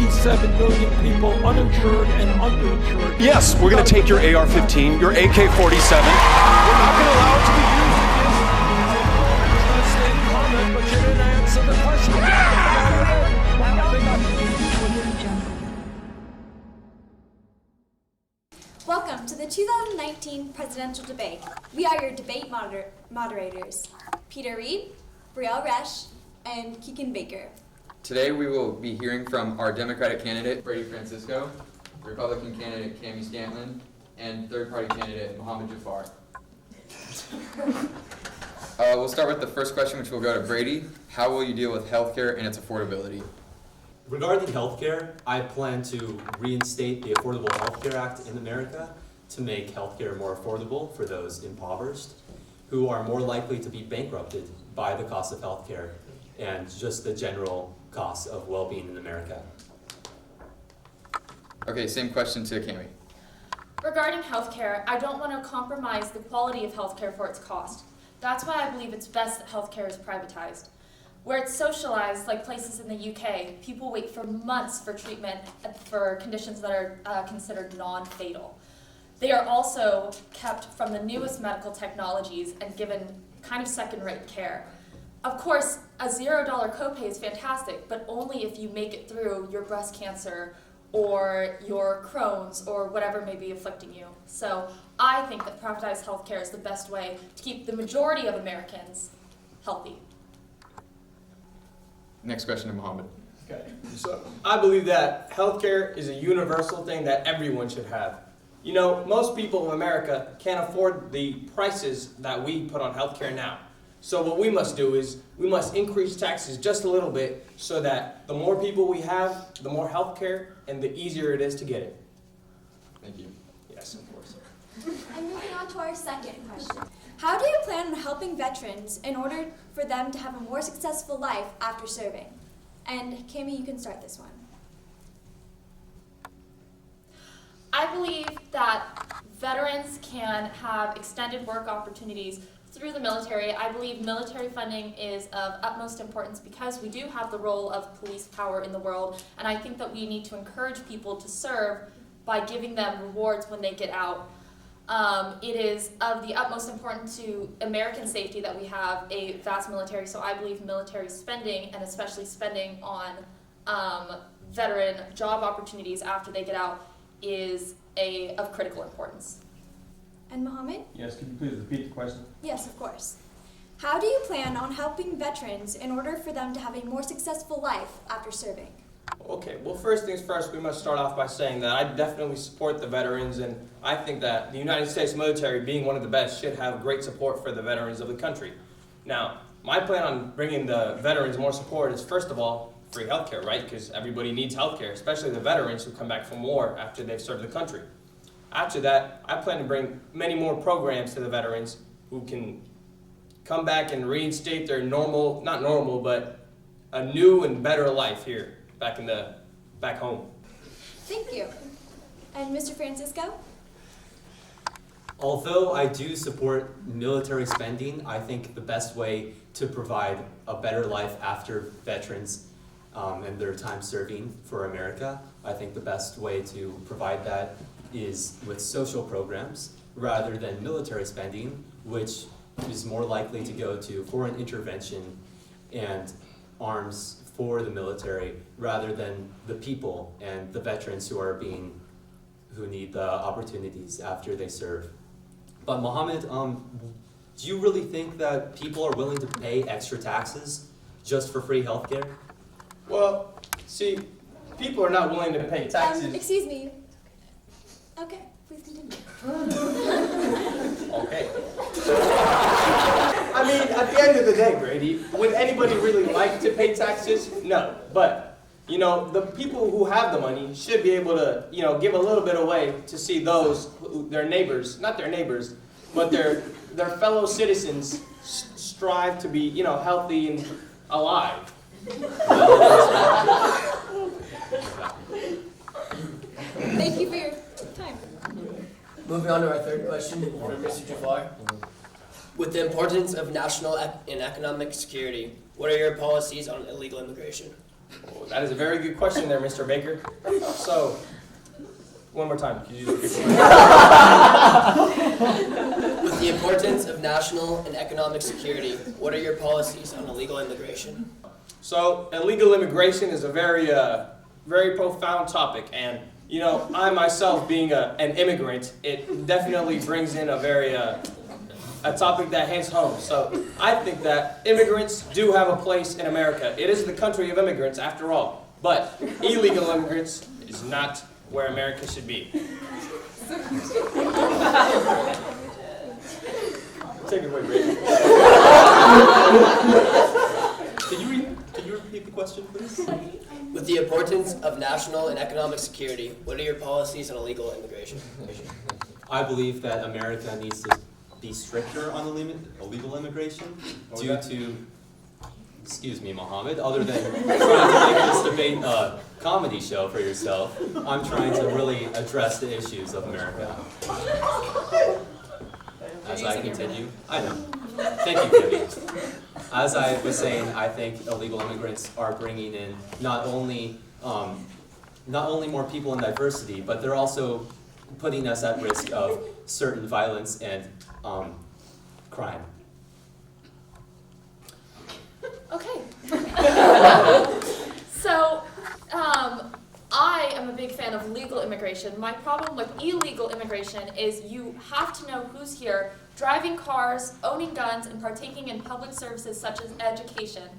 47 million people uninsured and underinsured. Yes, we're going to take your AR-15, your AK-47. We're not going to allow it to be used against. But you didn't answer the question. Welcome to the 2019 presidential debate. We are your debate moderators, Peter Reed, Brielle Resch, and Keegan Baker. Today we will be hearing from our Democratic candidate, Brady Francisco, Republican candidate, Cami Scantlin, and third-party candidate, Mohammed Jafar. We'll start with the first question, which will go to Brady. How will you deal with healthcare and its affordability? Regarding healthcare, I plan to reinstate the Affordable Health Care Act in America to make healthcare more affordable for those impoverished who are more likely to be bankrupted by the cost of healthcare and just the general cost of well-being in America. Okay, same question to Cami. Regarding healthcare, I don't want to compromise the quality of healthcare for its cost. That's why I believe it's best that healthcare is privatized. Where it's socialized, like places in the UK, people wait for months for treatment for conditions that are considered non-fatal. They are also kept from the newest medical technologies and given kind of second-rate care. Of course, a $0 copay is fantastic, but only if you make it through your breast cancer or your Crohn's or whatever may be afflicting you. So I think that privatized healthcare is the best way to keep the majority of Americans healthy. Next question to Mohammed. Okay, so I believe that healthcare is a universal thing that everyone should have. You know, most people in America can't afford the prices that we put on healthcare now. So what we must do is we must increase taxes just a little bit so that the more people we have, the more healthcare and the easier it is to get it. Thank you. Yes, of course. And moving on to our second question. How do you plan on helping veterans in order for them to have a more successful life after serving? And Cami, you can start this one. I believe that veterans can have extended work opportunities through the military. I believe military funding is of utmost importance because we do have the role of police power in the world, and I think that we need to encourage people to serve by giving them rewards when they get out. It is of the utmost importance to American safety that we have a vast military, so I believe military spending, and especially spending on veteran job opportunities after they get out, is of critical importance. And Mohammed? Yes, could you please repeat the question? Yes, of course. How do you plan on helping veterans in order for them to have a more successful life after serving? Okay, well, first things first, we must start off by saying that I definitely support the veterans, and I think that the United States military, being one of the best, should have great support for the veterans of the country. Now, my plan on bringing the veterans more support is, first of all, free healthcare, right? Because everybody needs healthcare, especially the veterans who come back from war after they've served the country. After that, I plan to bring many more programs to the veterans who can come back and reinstate their not normal, but a new and better life here, back home. Thank you. And Mr. Francisco? Although I do support military spending, I think the best way to provide a better life after veterans and their time serving for America, I think the best way to provide that is with social programs rather than military spending, which is more likely to go to foreign intervention and arms for the military rather than the people and the veterans who need the opportunities after they serve. But Mohammed, do you really think that people are willing to pay extra taxes just for free healthcare? Well, see, people are not willing to pay taxes. Excuse me. Okay, please continue. Okay. I mean, at the end of the day, Brady, would anybody really like to pay taxes? No. But, you know, the people who have the money should be able to, you know, give a little bit away to see those, their neighbors, not their neighbors, but their fellow citizens strive to be, you know, healthy and alive. Thank you for your time. Moving on to our third question from Mr. Jafar. With the importance of national and economic security, what are your policies on illegal immigration? Well, that is a very good question there, Mr. Baker. So, one more time. Could you just repeat that? With the importance of national and economic security, what are your policies on illegal immigration? So, illegal immigration is a very, very profound topic, and you know, I myself being an immigrant, it definitely brings in a very a topic that hits home. So, I think that immigrants do have a place in America. It is the country of immigrants, after all. But illegal immigrants is not where America should be. Take it away, Brady. Can you repeat the question, please? With the importance of national and economic security, what are your policies on illegal immigration? I believe that America needs to be stricter on illegal immigration due to, excuse me, Mohammed, other than trying to make this debate a comedy show for yourself, I'm trying to really address the issues of America. As I continue, I know. Thank you, Kimmy. As I was saying, I think illegal immigrants are bringing in not only more people in diversity, but they're also putting us at risk of certain violence and crime. Okay. So, I am a big fan of legal immigration. My problem with illegal immigration is you have to know who's here, driving cars, owning guns, and partaking in public services such as education.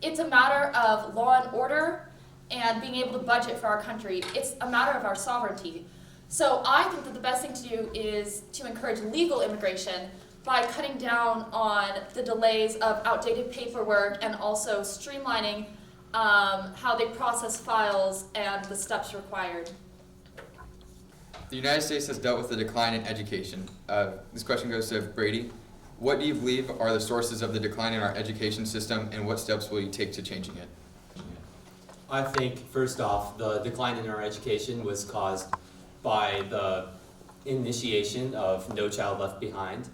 It's a matter of law and order and being able to budget for our country. It's a matter of our sovereignty. So I think that the best thing to do is to encourage legal immigration by cutting down on the delays of outdated paperwork and also streamlining how they process files and the steps required. The United States has dealt with the decline in education. This question goes to Brady. What do you believe are the sources of the decline in our education system, and what steps will you take to changing it? I think, first off, the decline in our education was caused by the initiation of No Child Left Behind.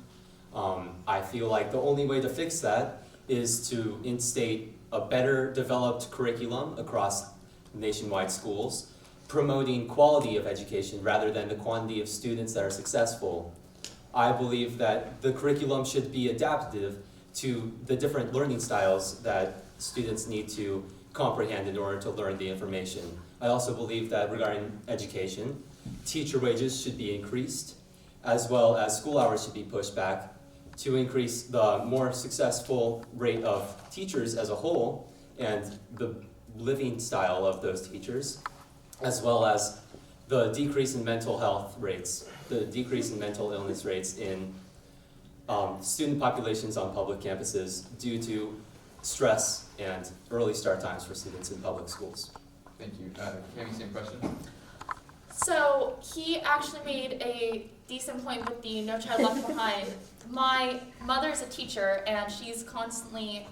I feel like the only way to fix that is to instate a better developed curriculum across nationwide schools, promoting quality of education rather than the quantity of students that are successful. I believe that the curriculum should be adaptive to the different learning styles that students need to comprehend in order to learn the information. I also believe that regarding education, teacher wages should be increased, as well as school hours should be pushed back to increase the more successful rate of teachers as a whole and the living style of those teachers, as well as the decrease in mental health rates, the decrease in mental illness rates in student populations on public campuses due to stress and early start times for students in public schools. Thank you. Cammy, same question. So he actually made a decent point with the No Child Left Behind. My mother's a teacher, and she's constantly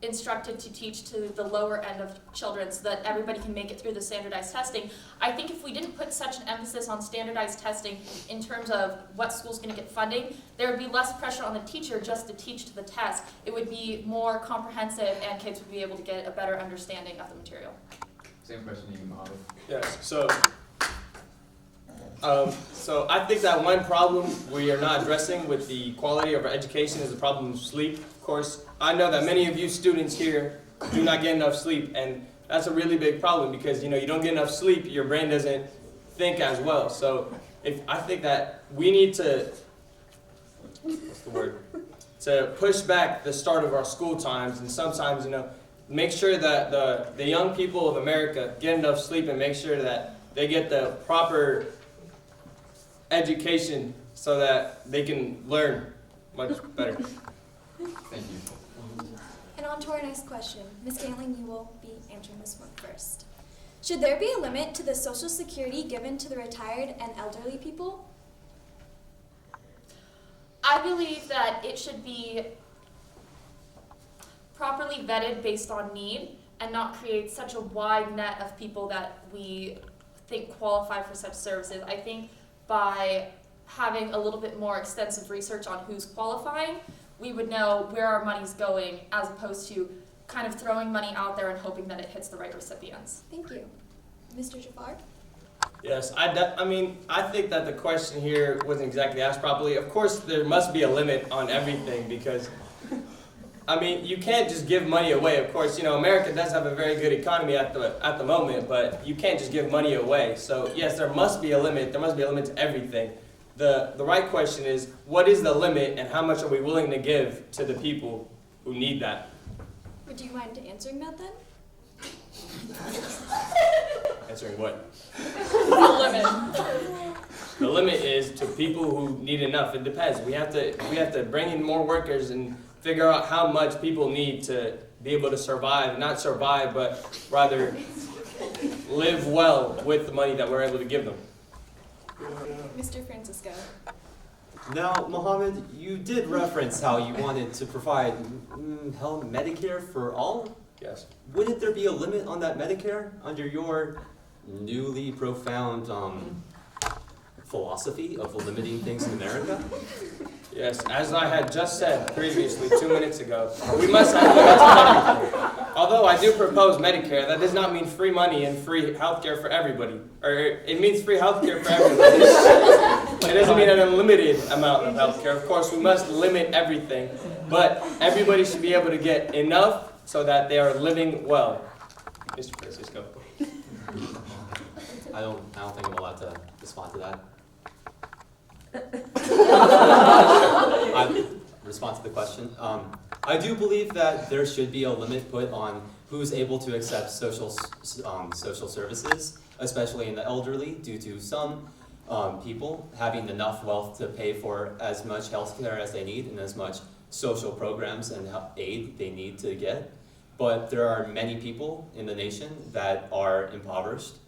instructed to teach to the lower end of children so that everybody can make it through the standardized testing. I think if we didn't put such an emphasis on standardized testing in terms of what school's going to get funding, there would be less pressure on the teacher just to teach to the test. It would be more comprehensive, and kids would be able to get a better understanding of the material. Same question to you, Mohammed. Yes, so I think that one problem we are not addressing with the quality of our education is the problem of sleep. Of course, I know that many of you students here do not get enough sleep, and that's a really big problem because you don't get enough sleep, your brain doesn't think as well. So I think that we need to, to push back the start of our school times, and sometimes, make sure that the young people of America get enough sleep and make sure that they get the proper education so that they can learn much better. Thank you. And on to our next question. Ms. Gantling, you will be answering this one first. Should there be a limit to the Social Security given to the retired and elderly people? I believe that it should be properly vetted based on need and not create such a wide net of people that we think qualify for such services. I think by having a little bit more extensive research on who's qualifying, we would know where our money's going as opposed to kind of throwing money out there and hoping that it hits the right recipients. Thank you. Mr. Jafar? Yes, I mean, I think that the question here wasn't exactly asked properly. Of course, there must be a limit on everything because, I mean, you can't just give money away. Of course, you know, America does have a very good economy at the moment, but you can't just give money away. So yes, there must be a limit. There must be a limit to everything. The right question is, what is the limit and how much are we willing to give to the people who need that? Would you mind answering that then? Answering what? The limit. The limit is to people who need enough. It depends. We have to bring in more workers and figure out how much people need to be able to survive. Not survive, but rather live well with the money that we're able to give them. Mr. Francisco? Now, Mohammed, you did reference how you wanted to provide health Medicare for all. Yes. Wouldn't there be a limit on that Medicare under your newly profound philosophy of limiting things in America? Yes, as I had just said previously 2 minutes ago, we must have limits on everything. Although I do propose Medicare, that does not mean free money and free healthcare for everybody. Or it means free healthcare for everybody. It doesn't mean an unlimited amount of healthcare. Of course, we must limit everything, but everybody should be able to get enough so that they are living well. Mr. Francisco. I don't think I'm allowed to respond to that. I respond to the question. I do believe that there should be a limit put on who's able to accept social services, especially in the elderly, due to some people having enough wealth to pay for as much health care as they need and as much social programs and aid they need to get. But there are many people in the nation that are impoverished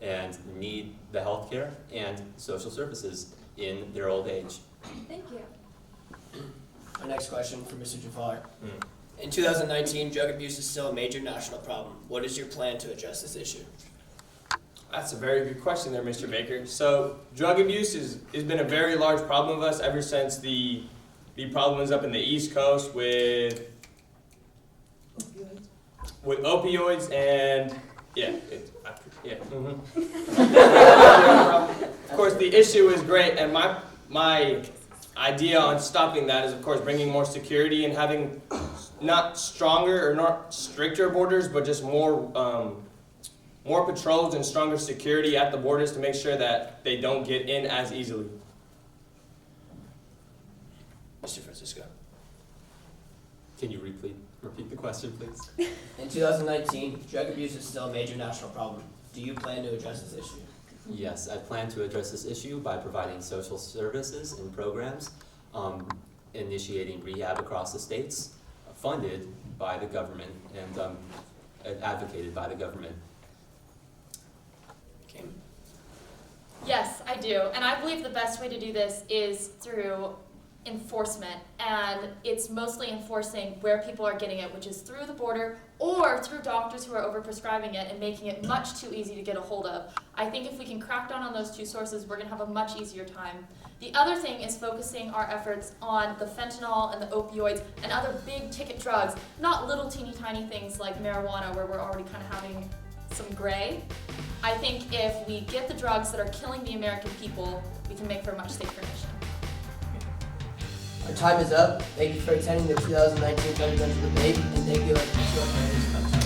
and need the health care and social services in their old age. Thank you. Our next question for Mr. Jafar. In 2019, drug abuse is still a major national problem. What is your plan to address this issue? That's a very good question there, Mr. Baker. So drug abuse has been a very large problem of us ever since the problem is up in the East Coast with opioids and Of course, the issue is great, and my idea on stopping that is, of course, bringing more security and having not stronger or not stricter borders, but just more patrols and stronger security at the borders to make sure that they don't get in as easily. Mr. Francisco. Can you repeat the question, please? In 2019, drug abuse is still a major national problem. Do you plan to address this issue? Yes, I plan to address this issue by providing social services and programs, initiating rehab across the states, funded by the government and advocated by the government. Kim? Yes, I do. And I believe the best way to do this is through enforcement. And it's mostly enforcing where people are getting it, which is through the border or through doctors who are overprescribing it and making it much too easy to get a hold of. I think if we can crack down on those two sources, we're going to have a much easier time. The other thing is focusing our efforts on the fentanyl and the opioids and other big ticket drugs, not little teeny tiny things like marijuana where we're already kind of having some gray. I think if we get the drugs that are killing the American people, we can make for a much safer nation. Our time is up. Thank you for attending the 2019 presidential debate, and thank you to our